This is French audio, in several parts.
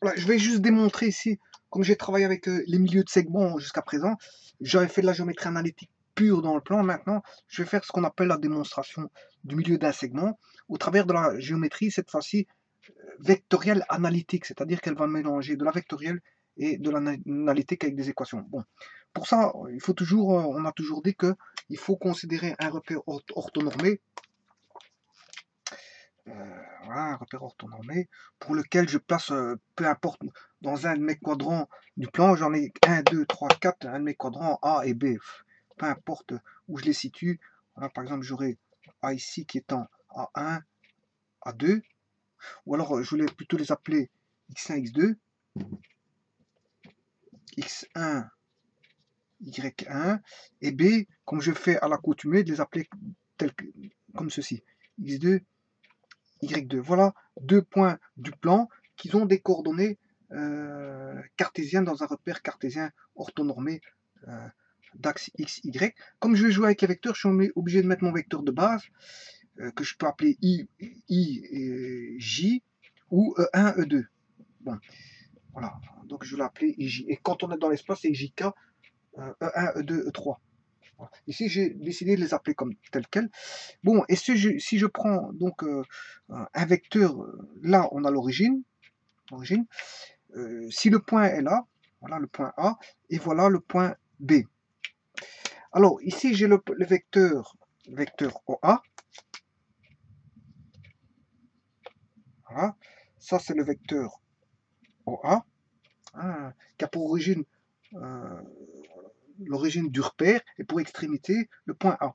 Voilà, je vais juste démontrer ici, comme j'ai travaillé avec les milieux de segments jusqu'à présent, j'avais fait de la géométrie analytique pure dans le plan. Maintenant, je vais faire ce qu'on appelle la démonstration du milieu d'un segment au travers de la géométrie, cette fois-ci vectorielle analytique, c'est-à-dire qu'elle va mélanger de la vectorielle et de l'analytique avec des équations. Bon, pour ça, il faut toujours, on a toujours dit que il faut considérer un repère orthonormé, voilà, un repère orthonormé pour lequel je place, peu importe, dans un de mes quadrants du plan, j'en ai 1, 2, 3, 4, un de mes quadrants A et B, peu importe où je les situe. Voilà, par exemple, j'aurai A ici qui est en A1, A2, ou alors je voulais plutôt les appeler X1, X2, X1, Y1, et B, comme je fais à l'accoutumée, de les appeler comme ceci, X2, Y2. Voilà deux points du plan qui ont des coordonnées cartésiennes dans un repère cartésien orthonormé d'axe X, Y. Comme je vais jouer avec les vecteurs, je suis obligé de mettre mon vecteur de base, que je peux appeler I et J, ou E1, E2. Bon, voilà. Donc je vais l'appeler IJ. Et quand on est dans l'espace, c'est IJK, E1, E2, E3. Voilà. Ici, j'ai décidé de les appeler comme tel quel. Bon, et si je prends donc un vecteur, là on a l'origine, si le point est là, voilà le point A, et voilà le point B. Alors ici j'ai le vecteur OA, voilà, ça c'est le vecteur OA, hein, qui a pour origine l'origine du repère et pour extrémité le point A.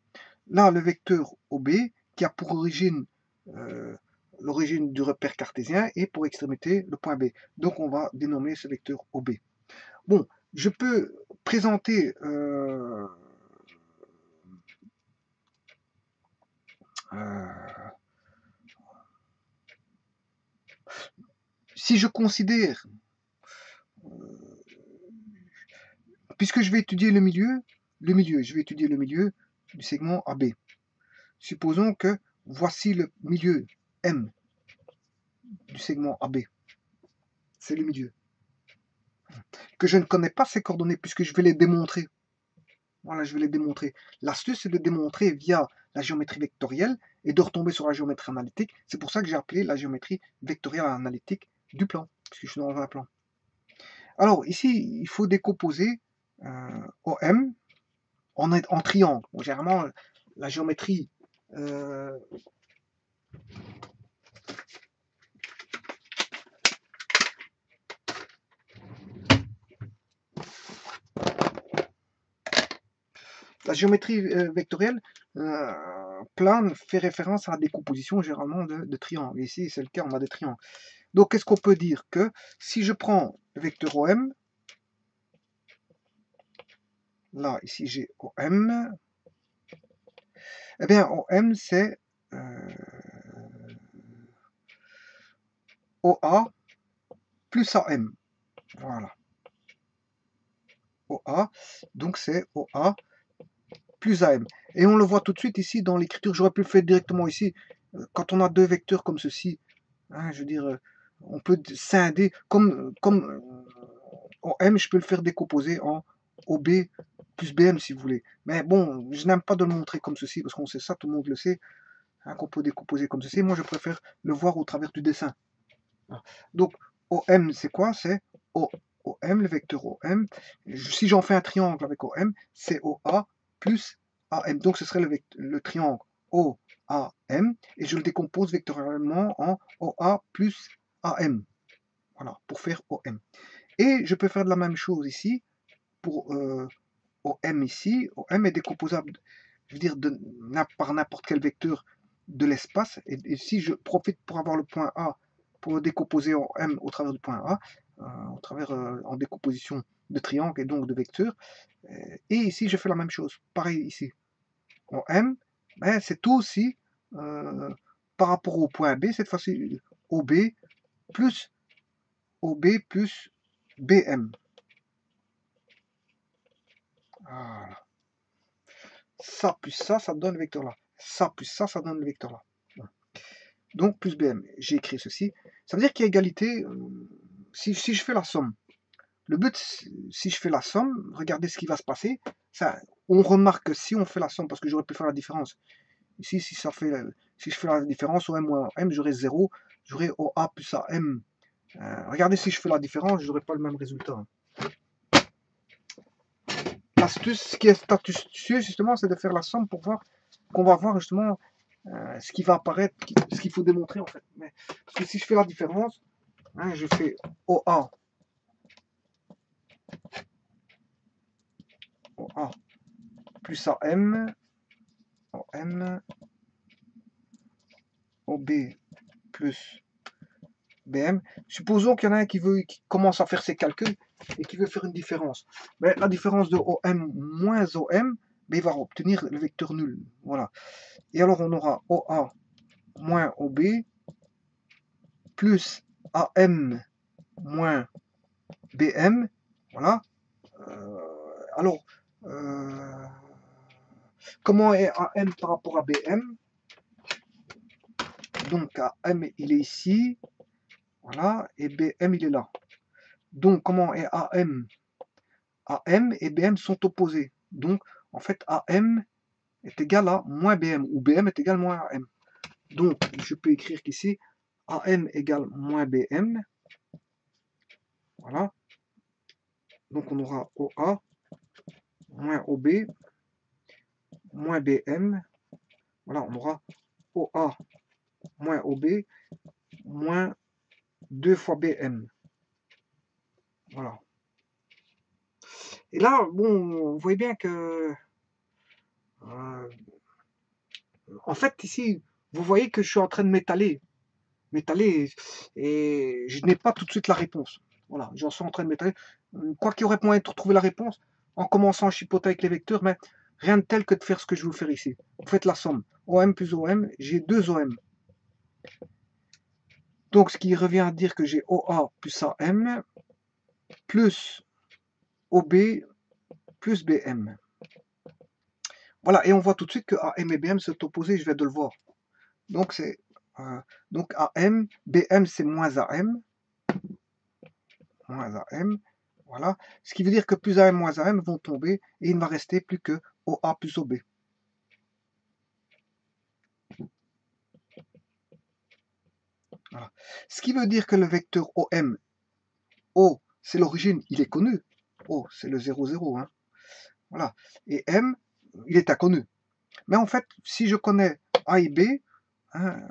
Là le vecteur OB qui a pour origine l'origine du repère cartésien et pour extrémité le point B. Donc on va dénommer ce vecteur OB. Bon, je peux présenter si je considère, puisque je vais étudier le milieu, je vais étudier le milieu du segment AB. Supposons que voici le milieu M du segment AB. C'est le milieu. Que je ne connais pas ces coordonnées puisque je vais les démontrer. Voilà, je vais les démontrer. L'astuce, c'est de démontrer via la géométrie vectorielle et de retomber sur la géométrie analytique. C'est pour ça que j'ai appelé la géométrie vectorielle analytique du plan, puisque je suis dans un plan. Alors, ici, il faut décomposer OM en triangle. Bon, généralement, la géométrie vectorielle plane fait référence à la décomposition généralement de triangles. Ici, c'est le cas, on a des triangles. Donc, qu'est-ce qu'on peut dire? Que si je prends le vecteur OM, là, ici, j'ai OM, eh bien, OM, c'est OA plus AM. Voilà. OA, donc c'est OA plus AM. Et on le voit tout de suite ici dans l'écriture. J'aurais pu le faire directement ici. Quand on a deux vecteurs comme ceci, hein, je veux dire, on peut scinder comme OM, je peux le faire décomposer en OB plus BM si vous voulez. Mais bon, je n'aime pas de le montrer comme ceci parce qu'on sait ça, tout le monde le sait, hein, qu'on peut décomposer comme ceci. Moi, je préfère le voir au travers du dessin. Donc, OM, c'est quoi? C'est OM, le vecteur OM. Si j'en fais un triangle avec OM, c'est OA plus AM. Donc, ce serait le triangle OAM. Et je le décompose vectoriellement en OA plus AM. Voilà, pour faire OM. Et je peux faire de la même chose ici pour OM ici. OM est décomposable, je veux dire, par n'importe quel vecteur de l'espace. Et si je profite pour avoir le point A, pour décomposer en M au travers du point A, en décomposition de triangle et donc de vecteurs. Et ici, je fais la même chose. Pareil ici. En M, ben, c'est tout aussi par rapport au point B, cette fois-ci OB plus BM. Voilà. Ça plus ça donne le vecteur là. Ça plus ça donne le vecteur là. Donc plus BM. J'ai écrit ceci. Ça veut dire qu'il y a égalité si je fais la somme, le but, si je fais la somme, regardez ce qui va se passer. Ça, on remarque que si on fait la somme, parce que j'aurais pu faire la différence. Ici, si je fais la différence, OM moins M, j'aurai 0. J'aurai OA plus AM. Regardez, si je fais la différence, je n'aurai pas le même résultat. L'astuce, ce qui est astucieux, justement, c'est de faire la somme pour voir qu'on va voir justement ce qui va apparaître, ce qu'il faut démontrer en fait. Parce que si je fais la différence, hein, je fais OA plus AM, OM, OB plus BM. Supposons qu'il y en a un qui commence à faire ses calculs et qui veut faire une différence. Mais la différence de OM moins OM, mais il va obtenir le vecteur nul. Voilà. Et alors on aura OA moins OB plus AM moins BM. Voilà. Alors, comment est AM par rapport à BM? Donc AM il est ici. Voilà. Et BM il est là. Donc comment est AM? AM et BM sont opposés. Donc en fait AM est égal à moins BM ou BM est égal à moins AM. Donc je peux écrire qu'ici AM égale moins BM. Voilà. Donc on aura OA moins OB moins BM. Voilà, on aura OA moins OB moins 2 fois BM. Voilà. Et là, bon, vous voyez bien que en fait ici, vous voyez que je suis en train de m'étaler et je n'ai pas tout de suite la réponse. Voilà, j'en suis en train de m'étaler. Quoi qu'il y aurait moyen de trouver la réponse en commençant à chipoter avec les vecteurs, mais rien de tel que de faire ce que je vais vous faire ici. Vous faites la somme. OM plus OM, j'ai 2 OM. Donc ce qui revient à dire que j'ai OA plus AM plus OB plus BM. Voilà, et on voit tout de suite que AM et BM sont opposés, je viens de le voir. Donc c'est donc AM, BM c'est moins AM. Moins AM. Voilà. Ce qui veut dire que plus AM moins AM vont tomber et il ne va rester plus que OA plus OB. Voilà. Ce qui veut dire que le vecteur OM, O c'est l'origine, il est connu. O c'est le 0, 0. Hein. Voilà. Et M, il est inconnu. Mais en fait, si je connais A et B, hein,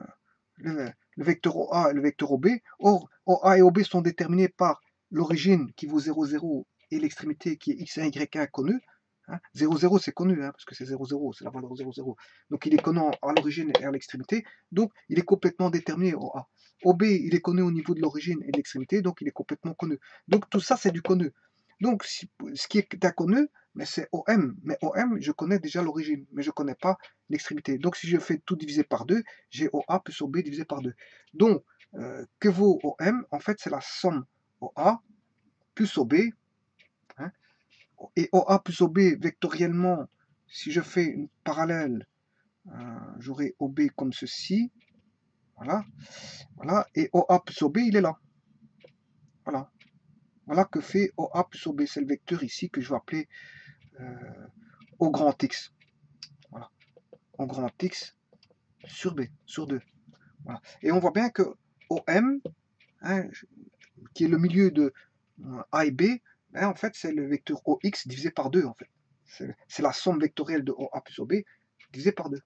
le vecteur OA et le vecteur OB, or OA et OB sont déterminés par l'origine qui vaut 0, 0 et l'extrémité qui est x1, y1 connue. Hein. 0, 0 c'est connu, hein, parce que c'est 0, 0, c'est la valeur 0, 0. Donc il est connu à l'origine et à l'extrémité, donc il est complètement déterminé OA. OB, il est connu au niveau de l'origine et de l'extrémité, donc il est complètement connu. Donc tout ça, c'est du connu. Donc ce qui est inconnu, mais c'est OM. Mais OM, je connais déjà l'origine, mais je ne connais pas l'extrémité. Donc si je fais tout divisé par 2, j'ai OA plus OB divisé par 2. Donc, que vaut OM? En fait, c'est la somme OA plus OB. Hein, et OA plus OB, vectoriellement, si je fais une parallèle, j'aurai OB comme ceci. Voilà. Voilà. Et OA plus OB, il est là. Voilà. Voilà que fait OA plus OB. C'est le vecteur ici que je vais appeler au grand X. Voilà. Au grand X sur B, sur 2. Voilà. Et on voit bien que OM, hein, qui est le milieu de A et B, hein, en fait, c'est le vecteur OX divisé par 2. En fait. C'est la somme vectorielle de OA plus OB divisé par 2.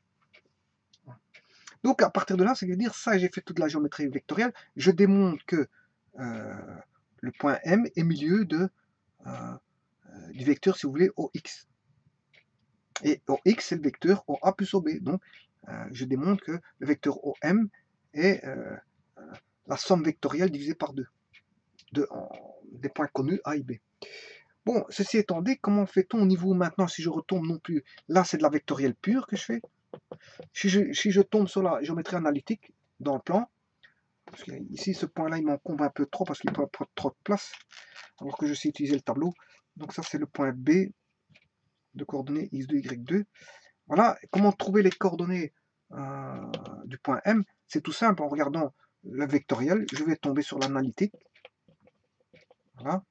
Donc, à partir de là, ça veut dire ça, j'ai fait toute la géométrie vectorielle. Je démontre que le point M est milieu du vecteur, si vous voulez, OX. Et OX, c'est le vecteur OA plus OB. Donc, je démontre que le vecteur OM est la somme vectorielle divisée par 2 des points connus A et B. Bon, ceci étant dit, comment fait-on au niveau maintenant, si je retombe non plus, là c'est de la vectorielle pure que je fais. Si je tombe sur la géométrie analytique dans le plan, parce que ici ce point-là il m'encombre un peu trop parce qu'il prend trop de place, alors que je sais utiliser le tableau. Donc ça c'est le point B de coordonnées x2, y2. Voilà, comment trouver les coordonnées du point M? C'est tout simple, en regardant la vectorielle, je vais tomber sur l'analytique. Voilà.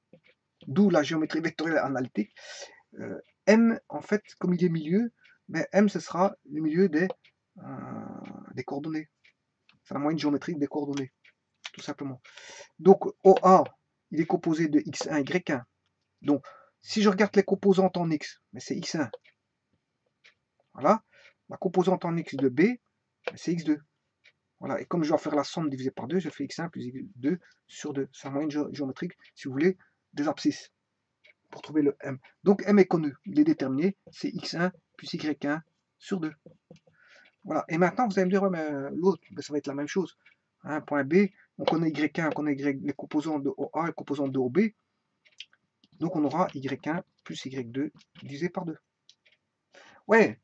D'où la géométrie vectorielle analytique. M, en fait, comme il est milieu, ben, M, ce sera le milieu des coordonnées. C'est la moyenne géométrique des coordonnées, tout simplement. Donc, OA, il est composé de x1, y1. Donc, si je regarde les composantes en x, ben, c'est x1. Voilà. La composante en x de B, ben, c'est x2. Voilà. Et comme je dois faire la somme divisée par 2, je fais x1 plus x2 sur 2. C'est la moyenne géométrique, si vous voulez, des abscisses. Pour trouver le M. Donc M est connu, il est déterminé, c'est x1 plus y1 sur 2. Voilà, et maintenant vous allez me dire, ouais, mais l'autre, ben, ça va être la même chose. Hein, point B, on connaît y1, on connaît les composants de OA et les composants de OB. Donc on aura y1 plus y2 divisé par 2. Ouais,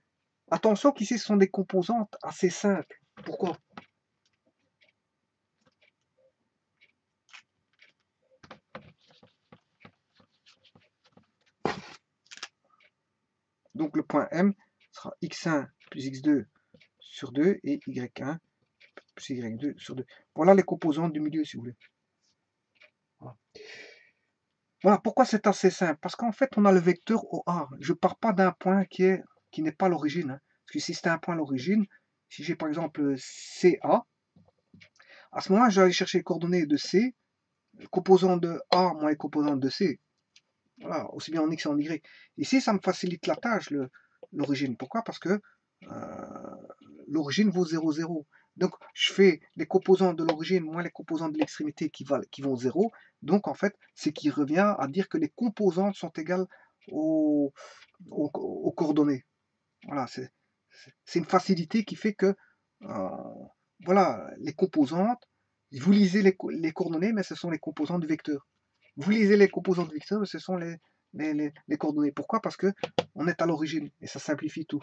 attention qu'ici ce sont des composantes assez simples. Pourquoi? Donc le point M sera x1 plus x2 sur 2 et y1 plus y2 sur 2. Voilà les composantes du milieu, si vous voulez. Voilà. Voilà, pourquoi c'est assez simple? Parce qu'en fait, on a le vecteur OA. Je ne pars pas d'un point qui n'est pas l'origine. Hein. Parce que si c'était un point à l'origine, si j'ai par exemple CA, à ce moment-là, je vais aller chercher les coordonnées de C, le composant de A moins les composants de C. Voilà, aussi bien en X et en Y. Ici, ça me facilite la tâche, l'origine. Pourquoi? Parce que l'origine vaut 0, 0. Donc, je fais les composants de l'origine moins les composants de l'extrémité qui vont 0. Donc, en fait, c'est qui revient à dire que les composantes sont égales aux coordonnées. Voilà, c'est une facilité qui fait que, voilà, les composantes, vous lisez les coordonnées, mais ce sont les composants du vecteur. Vous lisez les composants du vecteur, mais ce sont les coordonnées. Pourquoi? Parce que on est à l'origine, et ça simplifie tout.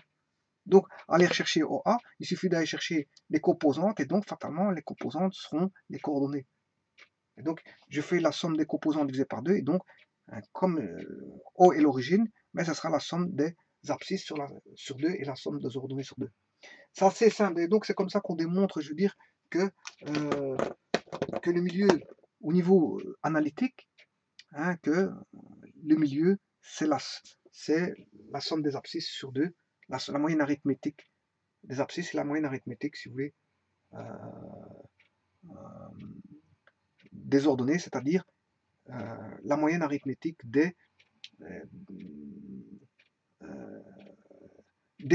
Donc, aller rechercher OA, il suffit d'aller chercher les composantes, et donc, fatalement, les composantes seront les coordonnées. Et donc, je fais la somme des composantes divisée par 2, et donc, comme O est l'origine, mais ça sera la somme des abscisses sur 2 et la somme des ordonnées sur 2. C'est assez simple, et donc c'est comme ça qu'on démontre, je veux dire, que le milieu, au niveau analytique, hein, que le milieu, c'est la somme des abscisses sur 2, la moyenne arithmétique des abscisses, c'est la moyenne arithmétique, si vous voulez, des ordonnées, c'est-à-dire la moyenne arithmétique des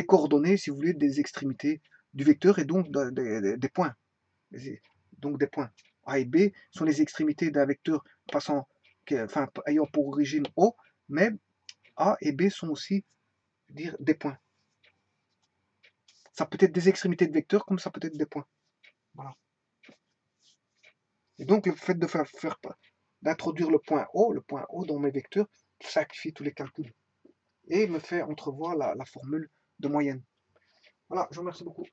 coordonnées, si vous voulez, des extrémités du vecteur et donc des points. Donc des points. A et B sont les extrémités d'un vecteur ayant pour origine O, mais A et B sont aussi dire des points. Ça peut être des extrémités de vecteurs comme ça peut être des points. Voilà. Et donc le fait de d'introduire le point O dans mes vecteurs simplifie tous les calculs et me fait entrevoir la formule de moyenne. Voilà, je vous remercie beaucoup.